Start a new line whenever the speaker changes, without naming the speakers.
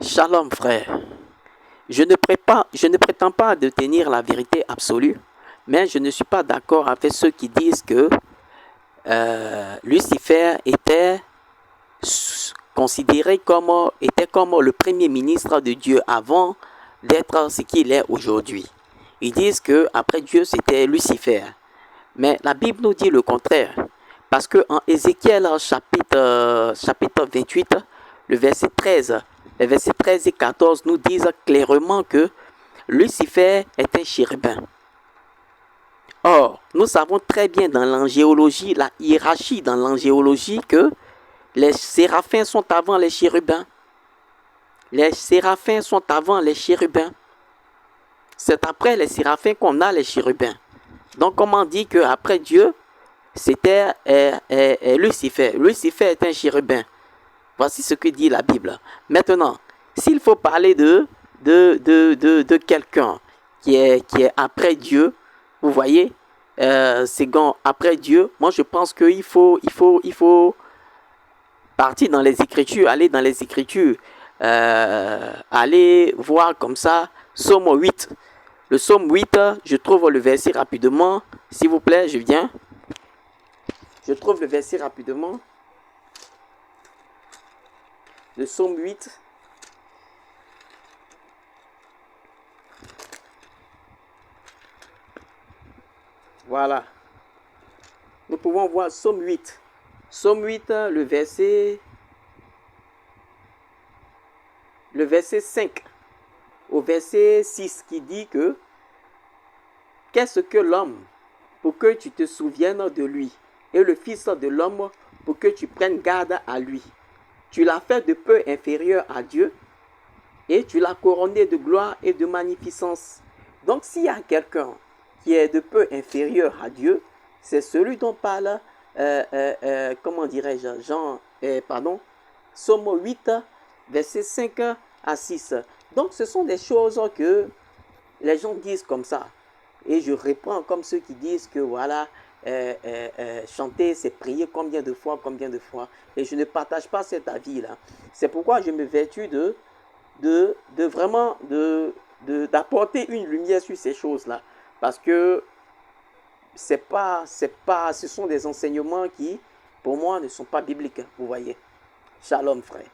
Shalom frère, je ne prétends pas détenir la vérité absolue, mais je ne suis pas d'accord avec ceux qui disent que Lucifer était comme le premier ministre de Dieu avant d'être ce qu'il est aujourd'hui. Ils disent que après Dieu c'était Lucifer, mais la Bible nous dit le contraire, parce que en Ézéchiel chapitre 28, le verset 13, les versets 13 et 14 nous disent clairement que Lucifer est un chérubin. Or, nous savons très bien dans l'angéologie, la hiérarchie dans l'angéologie, que les séraphins sont avant les chérubins. Les séraphins sont avant les chérubins. C'est après les séraphins qu'on a les chérubins. Donc, comment on dit qu'après Dieu, c'était Lucifer. Lucifer est un chérubin. Voici ce que dit la Bible. Maintenant, s'il faut parler de quelqu'un qui est après Dieu, vous voyez, c'est après Dieu, moi je pense qu'il faut partir dans les Écritures, aller dans les Écritures, aller voir comme ça, Psaume 8. Le Psaume 8, je trouve le verset rapidement, s'il vous plaît, je viens. Je trouve le verset rapidement. Le Psaume 8. Voilà. Nous pouvons voir Psaume 8. Psaume 8, le verset 5 au verset 6 qui dit que qu'est-ce que l'homme pour que tu te souviennes de lui et le fils de l'homme pour que tu prennes garde à lui. Tu l'as fait de peu inférieur à Dieu et tu l'as couronné de gloire et de magnificence. Donc s'il y a quelqu'un qui est de peu inférieur à Dieu, c'est celui dont parle, comment dirais-je, Psaume 8, verset 5 à 6. Donc ce sont des choses que les gens disent comme ça. Et je reprends comme ceux qui disent que voilà, chanter c'est prier combien de fois. Et je ne partage pas cet avis-là. C'est pourquoi je me vertue d'apporter une lumière sur ces choses-là. Parce que ce sont des enseignements qui, pour moi, ne sont pas bibliques. Vous voyez. Shalom, frère.